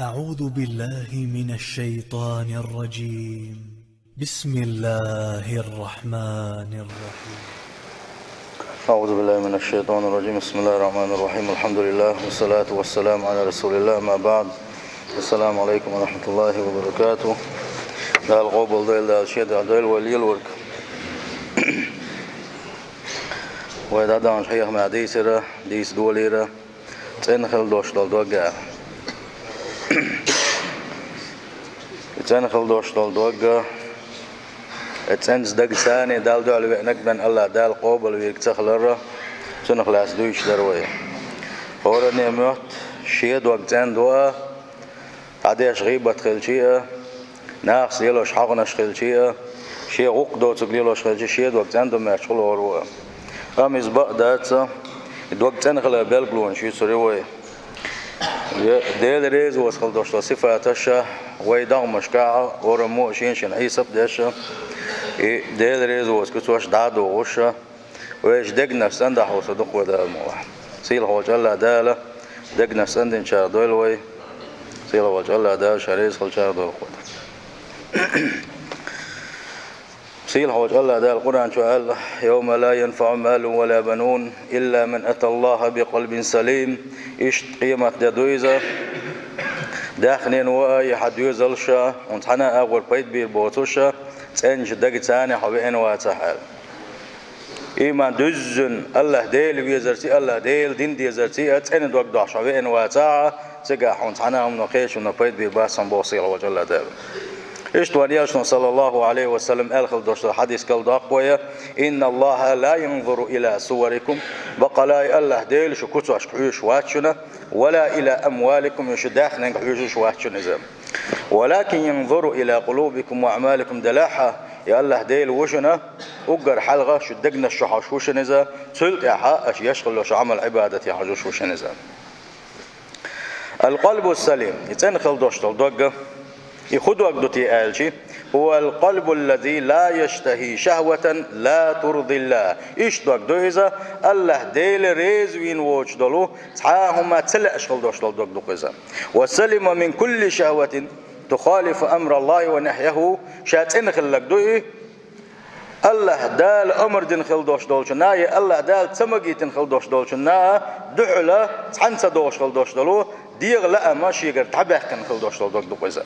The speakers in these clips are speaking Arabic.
أعوذ بالله من الشيطان الرجيم. بسم الله الرحمن الرحيم. أعوذ بالله من الشيطان الرجيم. بسم الله الرحمن الرحيم. الحمد لله والصلاة والسلام على رسول الله. ما بعد. السلام عليكم ورحمة الله وبركاته. ده القبل ده الشيء ده الولي الورك. وإذا دان شيخ مع ديسرة ديس دوليرة تنخل دوش دول دوجا تنخل دوش دول دوجا تنز دق ثاني دال دول بينك بين الله دال قبل ويكتخلره تنخلاص دوش دروي هورا نيموت شيد وقتين دوا عاديش غيبة خلشية ناقص يلوش حقنا شخلشية شيء عقدو تقليلوش خلشية شيد وقتين دو ماشغل وروا قام يسبق داتسا دوقتين خلا بلغلون شي سريوي ديل ريز واسخل دوشتا صفاتشا ويدغ مشكاعة ورمو شين عيسب داشا ديل ريز واسكتوش دادو وشا ويش دق نفسان دا حوصا دق ودا الموح سيل خوش الله دالا دق نفسان دين شار دويلوي سيل خوش الله دالا شاريز خل شار دويل خودا سيل حوج الله ده القرآن شو قال يوم لا ينفع مال ولا بنون إلا من أتى الله بقلب سليم إيش قيمة دويزة داخلين وأي حد يزلشة وانتحنا أول بيت بير بوتوشة تنج دق تاني حبيئن واتحال إيمان دزن الله ديل بيزرتي الله ديل دين ديزرتي أتن دوق دعش حبيئن واتحا تقاح وانتحنا منقيش ونبيت بير باسم بوصيل حوج الله ده إيش توانياشنا صلى الله عليه وسلم ألخل دوش الحديث قال داقوية إن الله لا ينظر إلى صوركم بقلاي الله ديل شو كتو أشكعيش واتشنا ولا إلى أموالكم يشداخنا نقعيش واتشنا زم ولكن ينظر إلى قلوبكم وأعمالكم دلاحة يا الله ديل وشنا أقر حلقة شدقنا الشحاش وشنا زم سلط إحاء أش يشغل وش عمل عبادة يحجوش وشنا زم القلب السليم يتنخل دوش الدقة يخد وقدتي آلشي هو القلب الذي لا يشتهي شهوة لا ترضي الله إيش وقدو إذا الله ديل ريزوين ووش دلو تحاهما تلع أشغل دوش دل دوك إذا وسلم من كل شهوة تخالف أمر الله ونحيه شاتين خلق دوئي الله دال أمر دين خل دوش دولشنا الله دال تمجي تنخل دوش دولشنا دحلة تحنس دوش خل دوش دلو ديغ لا ماشي يقر تعبه كن خل دوش دل دوك إذا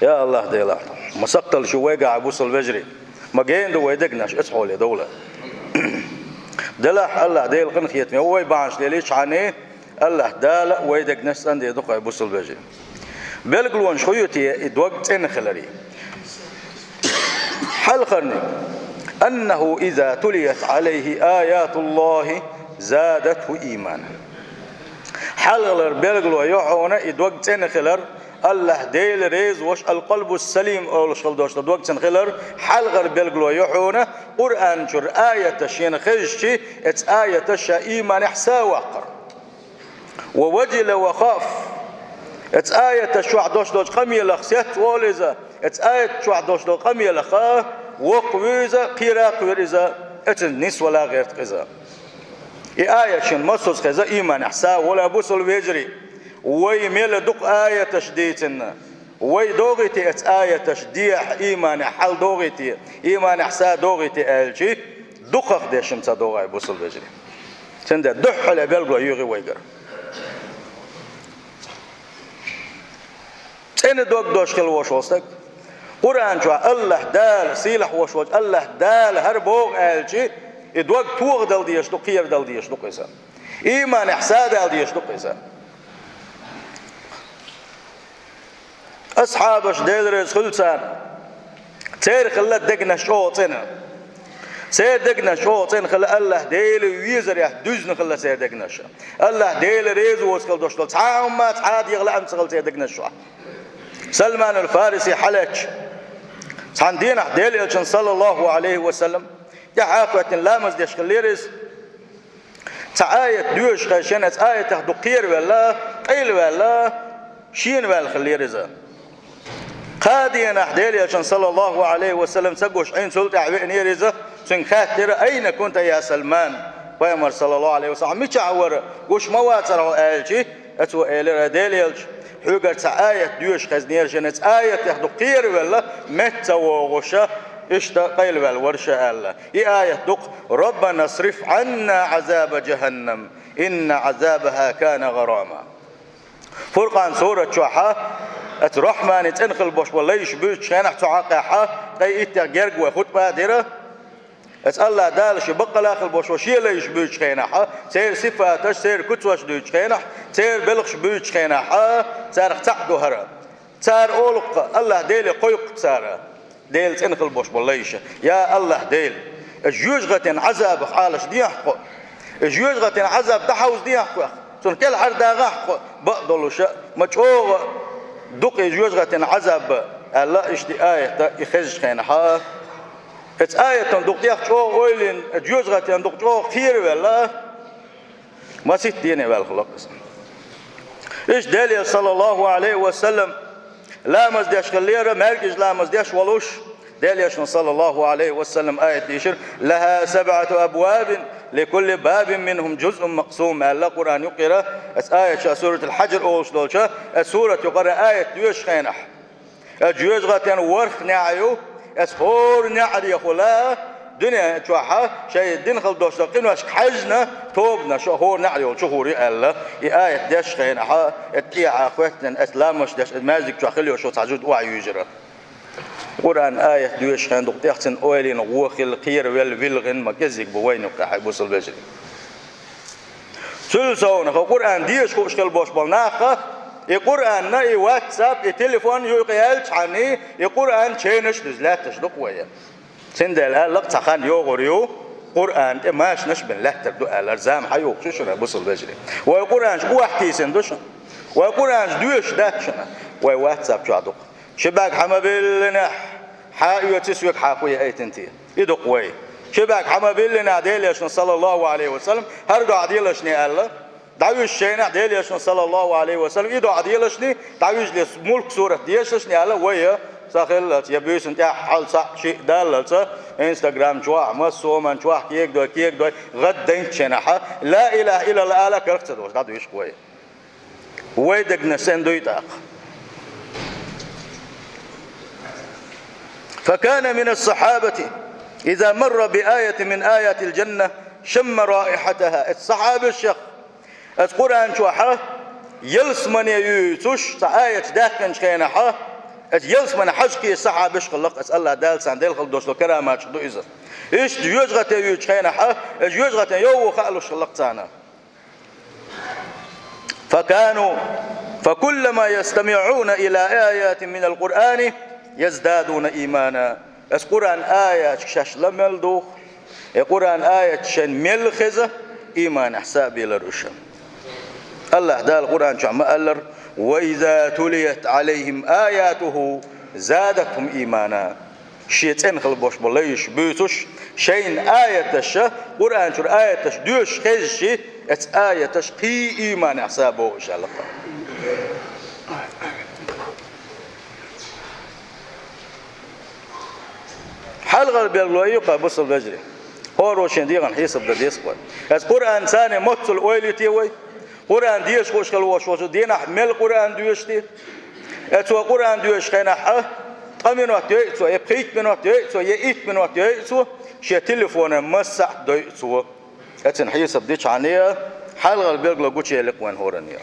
يا الله ديلا مسقطل شو وقع ابو الفجري ما جين دو ويدقناش اصحوا دولة دلح الله ديل قنخيتني هو يبانش ليش عني الله دال ويدقناش عندي دق ابو الفجري بلقلون شويتي دوقت ان خلري حل خرني انه اذا تليت عليه ايات الله زادته ايمانا حل بلقلو يوحونا دوقت ان خلر الله ديل ريز وش القلب السليم أول شغل دوش دوقت سنخلر حلغر بيلقلو يحونه قرآن شر آية شين خجشي ات آية شا إيمان حسا وقر ووجل وخاف ات آية شوع دوش قمي لخسيت والإذا ات آية شوع دوش قمي لخا وقويزا قيراق ورزا ات النس ولا غير قزا آية شين مصوص خزا إيمان حسا ولا بوصل ويجري ويميل دق آية تشديتنا ويدوغتي ات آية تشديح إيمان حل دوغتي إيمان حسا دوغتي آلجي دقق دي شمسا دوغاي بوصل بجري تنده دح لبلغو يغي ويقر تن دوغ دوش خل وشوستك قرآن شوى الله دال سيلح وشوش الله دال هر بوغ آلجي دوغ توغ دل ديش دو قير دل ديش دو قيسا إيمان حسا دل ديش دو قيسا أصحابش ديل خلصان سير خلا دقنا شوطنا سير دقنا شوطنا خلا الله ديل ويزر يا دزنا خلا سير دقنا شا الله ديل ريز وسكل دوشتل تعاهم ما تعاد يغلى أمس خل سير دقنا شو سلمان الفارسي حلج عندنا ديل يلشن صلى الله عليه وسلم يا عاقبة لا مزدش خليرز تعاية دوش خشنت آية دقير ولا قيل ولا شين ولا خليرزا قادينا حديل يا صلى الله عليه وسلم سقوش عين سلطة عبئني رزا سنخاتر أين كنت يا سلمان ويمر صلى الله عليه وسلم مش عور قوش مواتر آلجي أتو إلى ديل يلج حجر آية دوش خزنير جنت آية يحدو قير ولا متى وغشة قيل والورشة الله آية دق ربنا اصرف عنا عذاب جهنم إن عذابها كان غراما. فرقان سورة شوحة الرحمن تنخل بوش ولا يشبوش شانح تعاقحة قي إتا جرق وخطبة ديرة الله دال شبق لاخل بوش وشي لا يشبوش خينحة سير صفاتش سير كتوش دوش خينح سير بلغش بوش خينحة سير اختعدو هرا سير أولق الله ديل قيق سارة ديل تنخل بوش ولا يش يا الله ديل الجوجغة عذاب حالش ديحق الجوجغة عذاب تحوز ديحق سون كل حرداغ بقدلو شا مچوغ دق جوجغة عذاب الله اشتي آية يخرج خينحة ات آية دق يخشو ويلين جوجغة دق جو خير ولا ما ستين والخلق ايش دليل صلى الله عليه وسلم لا مزديش خليرة مركز لا مزديش ولوش دليل صلى الله عليه وسلم آية تيشر لها 7 أبواب لكل باب منهم جزء مقسوم. الله قرآن يقرأ آية سورة الحجر أولش دولشة سورة يقرأ آية دوش خينح الجوز غتين ورخ نعيو اسفور نعري يخلا دنيا توحى شيء الدين خل دوش لقين واش حجنا توبنا شهور نعري شهوري الله آية داش خينح اتيع اخواتنا اسلامش داش مازك توخلي وشو تعجود وعي يجرى قرآن آية دوش خين دق تحسن أولين وخل خير والفلغن ما كزيك بوينك كحبوس البشري سلسون قرآن ديش خوش كل باش بالناخه القرآن نا واتساب التليفون يقيلش عني القرآن شينش نزلاتش دقوية سندل لق تخان يوغريو قرآن ماش نشبن لا تردو الارزام حيوق شو شنو بوصل بجري والقرآن شو وحكي سندوش والقرآن دوش داتشنا وواتساب شو عدق شباك حمابلنا حايو تسويك حاقوية ايتنتي يدق وي شباك حمابلنا ديليش صلى الله عليه وسلم هرقا عديلشني الله دعوش شينا ديليش صلى الله عليه وسلم يدو عديلشني دعوش لي ملك سورة ديششني الله ويا ساخل يبيس انت حال صح شيء دالته انستغرام جوا مسومن جوا كيك دو غدين شنحه لا اله الا الله لا كرت دوش دعوش ويا ويدك نسندو يتاق. فكان من الصحابة إذا مر بآية من آيات الجنة شم رائحتها الصحابة الشيخ القرآن شوحة يلسمن يوتوش آية داكن شخينحة يلسمن حجكي الصحابة شخلق أسأل الله دال سان ديل خلدوش لو كرامات شدو إذا إيش يوجغة يوت شخينحة يوجغة يو خالو شخلق تانا. فكلما يستمعون إلى آيات من القرآن يزدادون إيمانا. القرآن آية شاش لملدوخ القرآن آية شن ملخزة إيمان حسابي للرشا. الله دا القرآن شو مألر وإذا تليت عليهم آياته زادتهم إيمانا. شيء خلبوش بليش بيتوش شين آية الشا قرآن شو آية الش دوش خزشي ات آية قي إيمان حسابه إن شاء الله. حلقة باللويقة بص البجري هو روشن ديغن حسب بديس قوي القرآن ثاني متصل ويلتي وي قرآن ديش خوش كلوش وشو دينا حمل قرآن ديشتي اتو قرآن ديش خينا ح قمن وقت يسو يبقيت من وقت يسو يئت من وقت يسو شي تليفون مسح ديسو اتن حسب ديش عنيا حلقة بالغلو قوشي لقوان هورنيا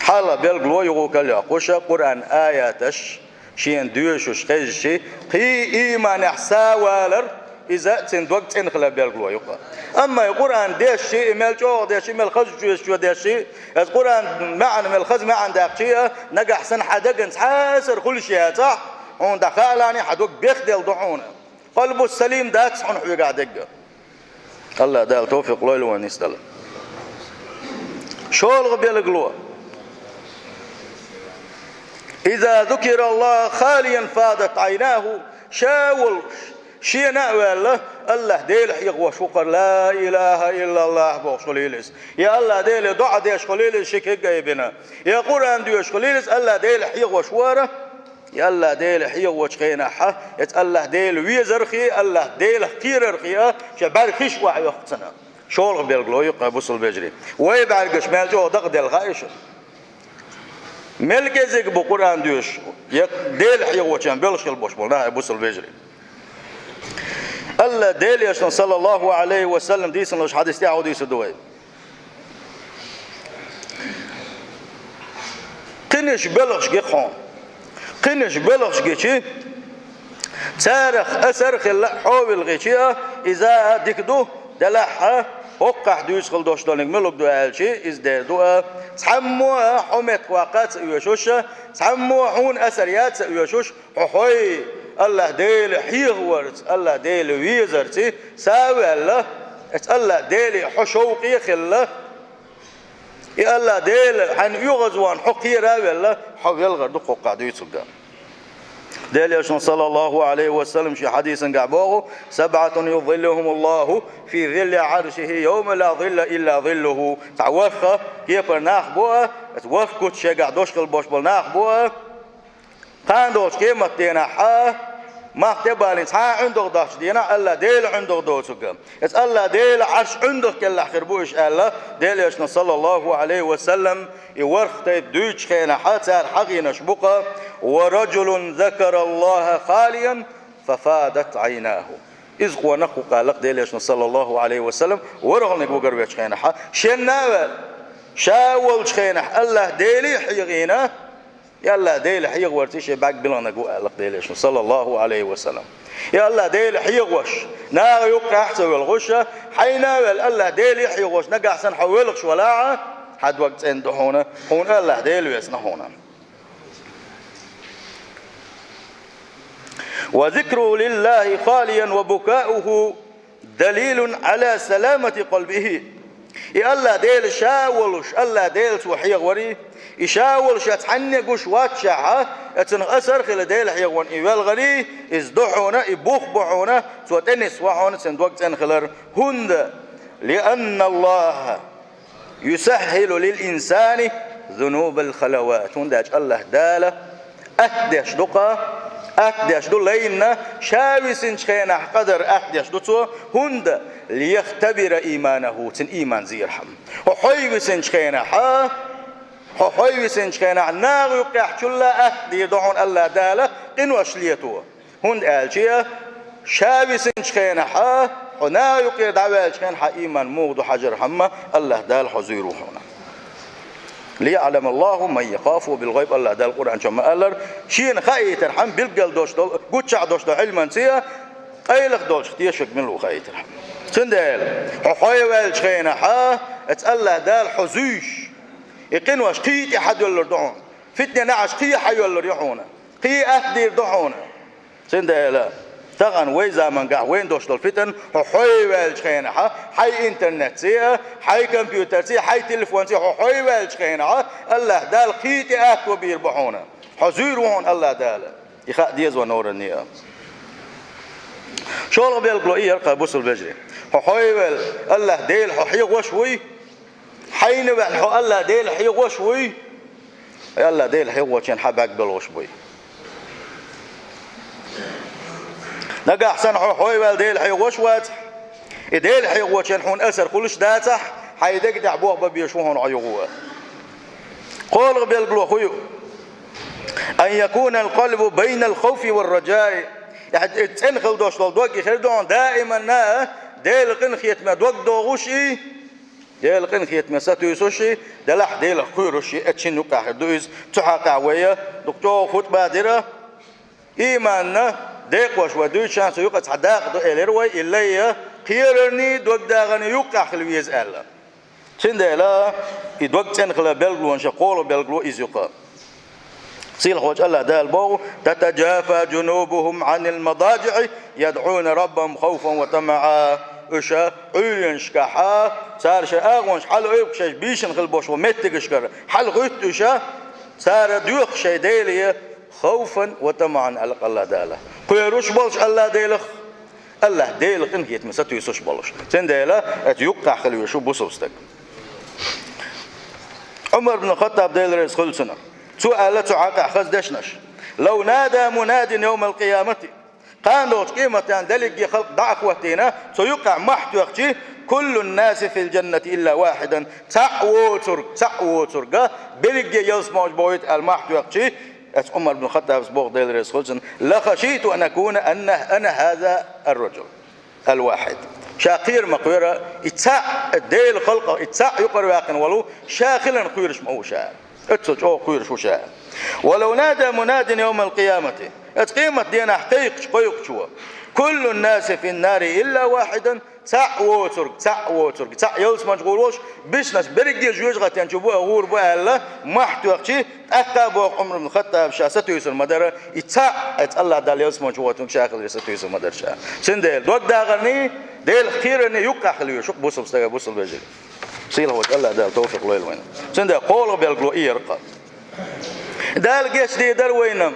حلقة بالغلو يغو كلي قوشا قرآن آياتش شين دوشوش خيجشي قي إيمان حساوالر إذا تندوق تنخل بالغلو يقا. أما القرآن ديش شيء مال جو ديش شيء مال خز جو ديش شيء القرآن معنا مال خز معنا داقشية نجح سن حدقن حاسر كل شيء صح عن دخلاني حدوق بيخدل ضعونه قلبه السليم داكس عن حوي قاعد دقة. الله دال توفيق ليل ونسدل شول بالغلو. إذا ذكر الله خاليا فاضت عيناه شاول شينا والله الله ديل يغوى شكر لا إله إلا الله بوشليلس يا الله ديل دعاء ديش خليل شك جايبنا يا قرآن ديش خليلس الله ديل يغوى شواره يا الله ديل يغوى شخينا ح يت الله ديل ويزرخي الله ديل كير رخيا شبار خش وعي وقتنا شول بالغلو يقبل بصل بجري ويبعرق شمال جو دق ديل غايش ملكزك بقرآن ديوش ديل حيوشان بلشل بوش بولنا بوصل بجري الله ديل يشن صلى الله عليه وسلم ديسن لش حديث تعود يسدوي قنش بلغش جخون قنش بلغش جيشي تارخ أسر خلا حول غيشيا إذا دكدو دلحها وقع دوش خل دوش دونك ملوك دو ألشي إزدار دو سحموا حمت وقت يشوش سحموا حون أسريات يشوش حوي الله ديل حيغورت الله ديل ويزرتي ساوي الله الله ديل حشوقي خلا يا الله ديل حن يغزوان حقيرة ولا حول غير دق وقع دوش قدام ديل يشن صلى الله عليه وسلم في حديث قعبوه 7 يظلهم الله في ظل عرشه يوم لا ظل إلا ظله تعوفها كيف ناخبوها توفكت شجع دوش البوش بالناخبوها كان دوش كيما تينا ما تبالين سا عندك داش دينا الله ديل عندك دوسك اس الله ديل عرش عندك كلا خربوش الله ديل يشن صلى الله عليه وسلم يورخ تيب دوش خينا حتى حقي نشبقه ورجل ذكر الله خاليا ففادت عيناه إذ قوانق قالق ديل يشن صلى الله عليه وسلم ورغلنك وقربيش خينا شناول شاول خينا الله ديلي حيغينا يا الله ديل حيغ ورتيش باك بلانك وقالق ديل يشن صلى الله عليه وسلم يا الله ديل حيغوش ناغ يقع حسو الغشة حيناول الله ديل حيغوش نقع سن حولقش ولاعة حد وقت اندحونا هون الله ديل يسنحونا وذكر لله خاليا وبكاؤه دليل على سلامة قلبه يا الله ديل شاولش الله ديل سوحيغ وري يشاول شاتحنقوش واتشعها اتن أسر خل ديل حيوان إيوال غري ازدحونا يبوخ بحونا سواتنس وحونا سندوقت انخلر هند لأن الله يسهل للإنسان ذنوب الخلوات هند الله دالة أهدش دقا أهدش دلينا شاوسن شخينا قدر أهدش دتو هند ليختبر إيمانه تن إيمان زيرحم وحيوسن شخينا حوي سنشكينا ناغ يقع كلا أهدي يدعون الله دالة قنوش ليتوه هند آلشيا شاوي سنشكينا وناغ يقع دعوة شكين إيمان موضو حجر حما الله دال حزيروه هنا ليعلم الله من يخاف بالغيب الله دال القرآن شما ألر شين خايت الحم بالقل دوش دول قدشع دوش دول علما سيا قيلق دوش تيشك منه خايت الحم سندال حوي والشكينا الله دال حزيش يقين واش قيت أحد ولا يردعون فتنة نعش قي حي ولا يريحونا قي أهدي يردعونا سنده لا تغن وين زمان قاع وين دوش الفتن حوي والش خينا حي إنترنت سيا حي كمبيوتر سيا حي تلفون سيا حوي والش خينا الله دال قيت أهد وبيربحونا حزيرون الله دال يخاء ديز ونور النية شو الله بيلقلو إيه يرقى بوصل بجري حوي وال الله ديل حي وشوي حين بحو الله ديل حيغ وشوي الله ديل حيغ وشين حبك بلوش بوي نقع حسن حوي والديل حيغ وشوات ديل حيغ وشين حون أسر كلش داتح حيدك دعبوه ببيشوهن عيغوه قول بيلقلو خويو أن يكون القلب بين الخوف والرجاء يعني تنخل دوش دوك يخردون دائما ديل قنخيت ما دوك دوغوشي ديل قنخيت مساتو يسوشي دلح ديل خيروشي اتشنو قاخر دوز تحقع ويا دكتور خط بادرة إيماننا ديق واش ودوي شانسو يقص حداق دو إليروي إليا خيرني دوك داغني يقع خلويز ألا سندلا يدوك تنخلا بلغلو انشقولو بلغلو إزيقا سيل خوش الله دال بو تتجافى جنوبهم عن المضاجع يدعون ربهم خوفا وطمعا إشا عيون شكحا صار شاغونش حل أيبكش بيشن خلبوش ومتكشكر حل غيت إشا صار دوخ شي ديلي خوفا وطمعا على الله داله قيروش بولش الله ديلخ الله ديلخ إنك يتمساتو يسوش بولش سن ديلا أتيوقع خلوي شو بوسوستك عمر بن الخطاب ديل رئيس خلصنا سؤال تعاقع خزدشنش لو نادى مناد يوم القيامة قانوش قيمة دلق خلق دعك وقتنا سيقع محت وقتي كل الناس في الجنة إلا واحدا تعوتر بلقي يلسموج بويت المحت وقتي عمر بن الخطاب سبوغ ديل رسول لخشيت أن أكون أنا هذا الرجل الواحد شاقير مقويرة اتساع ديل خلقه اتساع يقر واقن ولو شاخلا قيرش موشا اتسوج او قيرش وشا ولو نادى مناد يوم القيامة اتقيمت دينا حقيق قيق شو كل الناس في النار إلا واحدا تعوتر يلس مشغولوش بيشناش برقي جوج غتين جبوه غور بوه الله محت وقتي أكابو عمر بن الخطاب شاسته يسر مدار اتساع الله دال يلس مشغولتون شاخل يسته يسر مدار شا سندل دوك داغرني ديل خيرني يقع خليه شوك بوصل استغى بوصل بيجي سيله وجه الله دال توفيق ليل وين سندل قولوا بيلقلو يرقى دال جيش دي در وينم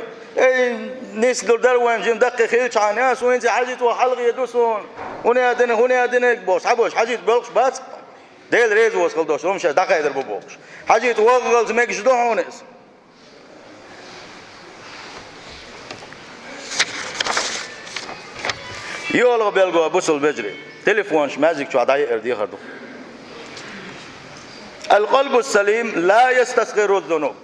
ناس دور وين جيم دقيق خيلش عن ناس وين زي حاجة وحلق يدوسون هنا أدنى بوش حبوش حاجة بلقش بس ديل ريز وصل دوش رمش دقيق يدربوا بوش حاجة وغلز ما يجدوه ناس يولغ بيلقوا بوصل بجري تليفونش مازك شو عداي اردي خردو القلب السليم لا يستصغر الذنوب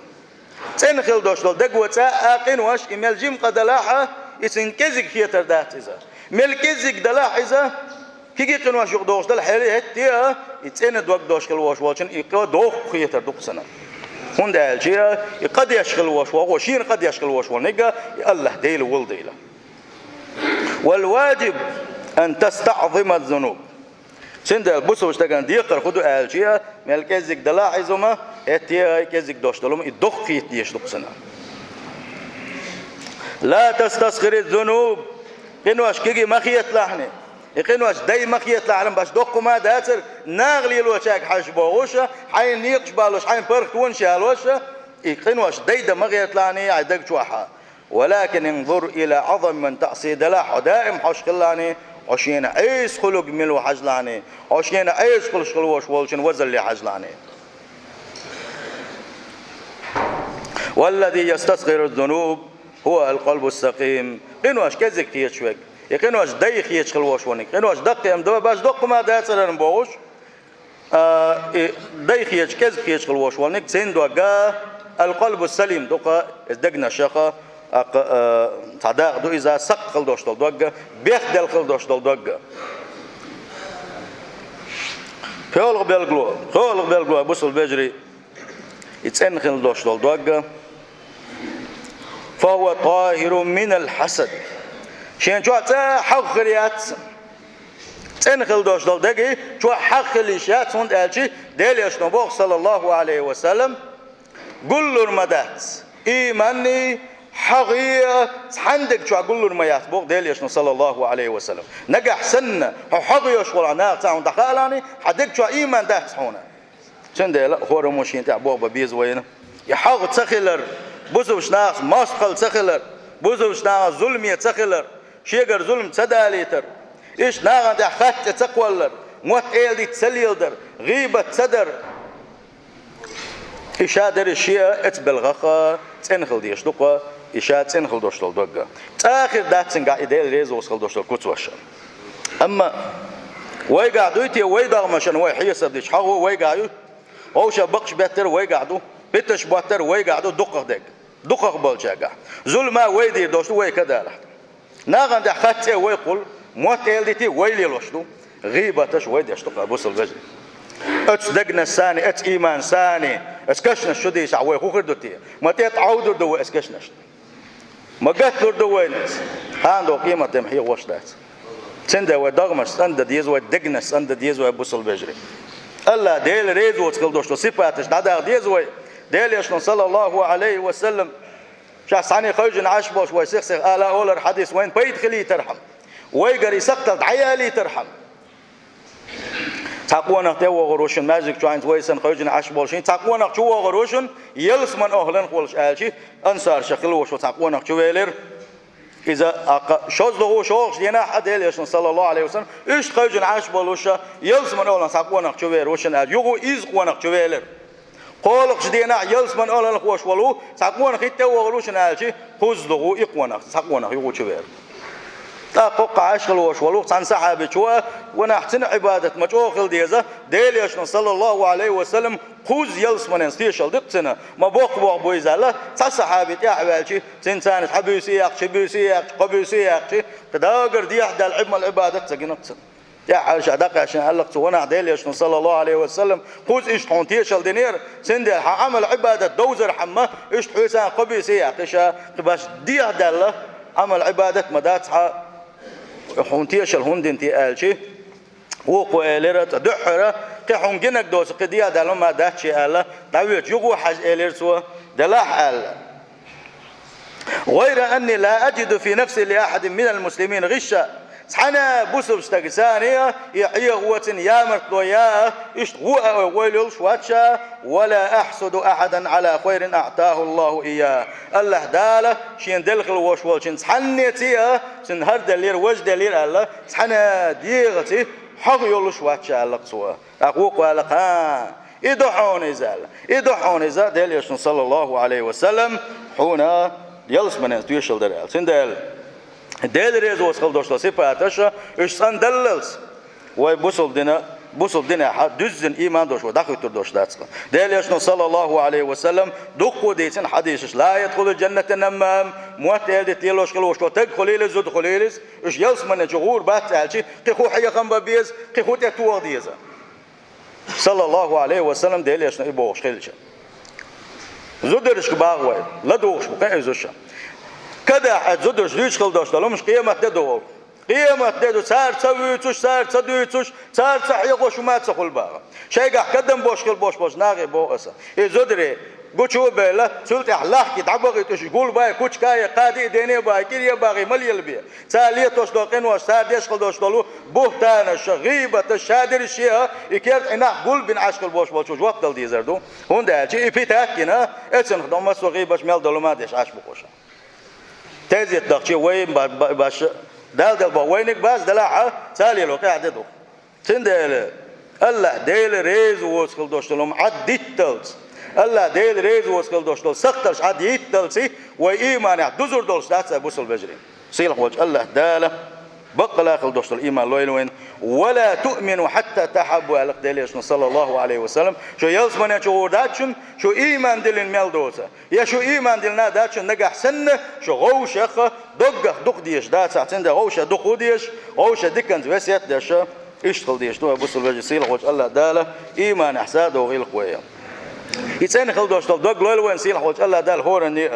تنخل دوشلو دقوة آقين واش إمال جيم قدلاحة يسنكزك خيتر دات إذا ملكزك دلاح إذا كي قنواش يقدوش دل حالي هتيا يتسين دوك دوشكل واش واشن يقا دوخ خيتر دوك سنة هون ده الجيا يقد يشغل واش وشين قد يشغل واش ونقا الله ديل ولديلا والواجب أن تستعظم الذنوب سند البوسوش تكن ديقر خدوا الجيا ملكزك دلاح إذا اتيا كزك دوشتلهم الدخ يتيش دقسنا لا تستصغر الذنوب قنواش كيجي مخيت لحني قنواش داي مخيت لحن باش دقوا ما داتر ناغلي الوشاك حاج بوغوشا حين نيقش بالوش حين برك ونشي الوشا قنواش داي دا مخيت لحني عدق شوحا ولكن انظر الى عظم من تعصي دلاح دائم حوش خلاني عشينا ايس خلق ملو حجلاني عشينا ايس خلش خلوش والشن وزل لي حجلاني والذي يستصغر الذنوب هو القلب السقيم قنواش كزك خيتشوك قنواش داي خيتش خلوش ونك قنواش دق ام دو باش دق ما داتر نبوش داي خيتش كزك خيتش خلوش ونك سين دوغا القلب السليم دوقا دقنا شقا تعداق دو اذا سق خلدوش دوغا بيخدل خلدوش دوغا خلق بيلغلو بوصل بجري يتسن خلدوش دوغا فهو طاهر من الحسد شين شو حق خريات تنخل دوش دول دقي شو حق خليشات هند ألشي ديل يشنبوغ صلى الله عليه وسلم قلوا مدات إيماني حقية عندك شو قلوا ميات بوغ ديل يشنو صلى الله عليه وسلم نجح سنة حقية شغل عناق تعون دخلاني حدك شو إيمان ده تحونا شن ديل خور موشين تعبوغ ببيز وين يحق تخلر بوزوش ناس ماسقل تخلر بوزوش ناس ظلمية تخلر شيغر ظلم تداليتر إيش ناغن ده خط تقولر موت إيل دي تسليلدر غيبة تدر إشادر الشيء اتبلغخا تنخل ديش دوقا إشاد تنخل دوشتل دوقا تآخر داتسن قاعد إديل ريز وصل دوشتل كتوشا أما ويقعدو يتي ويداغ مشان ويحيس بديش حاو ويقعدو أوشا بقش بيتر ويقعدو بيتش بوتر ويقعدو دقق دق دقق بالجاقع ظلما ويدي دوشتو ويكدالح ناغن ده خط ويقول موت إيل ديتي ويلي لوشتو غيبة تش ويدي اشتقى بوصل بجري اتس دقنا الثاني اتس ايمان ثاني اسكشنا الشدي شعوي خو خردتي ما تتعودوا دو اسكشناش ما قتلوا دو وينس عنده قيمه تمحي وشدات سند ودغمش سند ديز ودقنا سند ديز وبوصل بجري الله ديل ريز وتقول دوش صفاتش ندا ديز و ديل يشن صلى الله عليه وسلم شخص عني خرج عشبوش ويسخ الا اولر حديث وين بيت خلي ترحم ويقري سقطت عيالي ترحم تقوانا توا غروشن ماجيك جوينت ويسن خرجن عشبولشين تقوانا جوا غروشن يلس من أهلن خولش آلشي أنصار شكل وشو تقوانا جويلر إذا شوز لغو شوش دينا حد يلشن صلى الله عليه وسلم إيش خرجن عشبولوشا يلس من أهلن تقوانا جويل روشن آل يغو إز قوانا جويلر قولك دينا يلس من أهلن خوش ولو تقوانا خيت توا غروشن آلشي خوز لغو إقوانا تقوانا يغو جويل تاقق عشق الوش ولوقت عن سحابة شوى ونحتن عبادة مجوخل ديزة ديليشن صلى الله عليه وسلم خوز يلس من انستيشل دقتنا ما بوق بويزالة سحابة يا عبالشي سنتان حبيسياق شبيسياق قبيسياق تداقر ديح دال عبم العبادة تقنقتنا يا حال شعدق عشان قالك وانا ديليشن صلى الله عليه وسلم خوز ايش تونتيشل دينير سندل عمل عبادة دوزر حمه ايش حسان قبيسياق ايش تباش ديح دال عمل عبادة مداتها حونتيش الهندن تيالشي وقو إليرت دحرة كحون جنك دوس قديا دلهم ما دهشي ألا دعوت يقو حج إليرسوا دلاح ألا غير أني لا أجد في نفسي لأحد من المسلمين غشة سحنا بوسب استقسانية يحيى قوة يامرت وياه اشتغوا ويلول شواتشا ولا أحسد أحدا على خير أعطاه الله إياه الله داله شين دلخل وشوالشين سحنيتيه سن هر دلير وجه دلير الله سحنا ديغتي حق يول شواتشا الله قصوا أقوق ولقا إدحون إزال دليل صلى الله عليه وسلم حونا يلس من تيشل درال سندل دل ريز وصل دوشلا سيباتشا إيش سندللس وبوصل دنا حد دزن إيمان دوش ودخل تردوش داتسق دل صلى الله عليه وسلم دقوا ديتن حديث لا يدخل الجنة نمام موتل دتيلوش كلوش تدخل إلى زود خليلس إيش يلس من جغور باتالشي قخو حيا خم ببيز قخو تتوه ديزا صلى الله عليه وسلم دل إبوش خلشة زودرش كباغوي لا دوش بقى زوشة كذا حد زودرش ليش خلدوش لا مش قيامة تدو قيامة تدو صار تسويتوش صار تدويتوش صار تحيقوش وما تسخل باغ شيء قدم بوش كل بوش ناقي بوسا زودري قوشو بلا سلت أحلاق كتعبغي توش قول باي كوش كاي قادي ديني باي كيريا باغي مليل بيه ساليه توش دوقين وصار ديش خلدوش دولو بهتان الشغيبة الشادر الشيء يكيرت إناه قول بين عشق البوش بوش وقت دل ديزردو هون ده شيء يبيتاكينا اتسن خدوم سوغيبش ميل دولو ما ديش عشق بوشا تزيد دقشي وين باش دال وينك باز دلاعة سالي لو قاعد دو تندل الله ديل ريز وسخل دوشتلهم عديتلز الله ديل ريز وسخل دوشتل سخترش عديتلسي وإيمان دزر دولش داتس بوصل بجري سيلح وجه الله داله بقى خل دوشتل إيمان لوين ولا تؤمنوا حتى تحبوا على قديلش صلى الله عليه وسلم شو يلزمنا شو داتشن شو إيمان دلين ميل دوسا يا شو إيمان دلنا داتشن نجح سنة شو غوشة دق ديش دات ساعتين ده غوشة دق ديش غوشة دكنز وسيت ديش اشتغل ديش تو بوصل بجي سيلح وجه الله داله إيمان حساد وغير قوية يتسين خل دوشتل دق لوين سيلح وجه الله دال هورني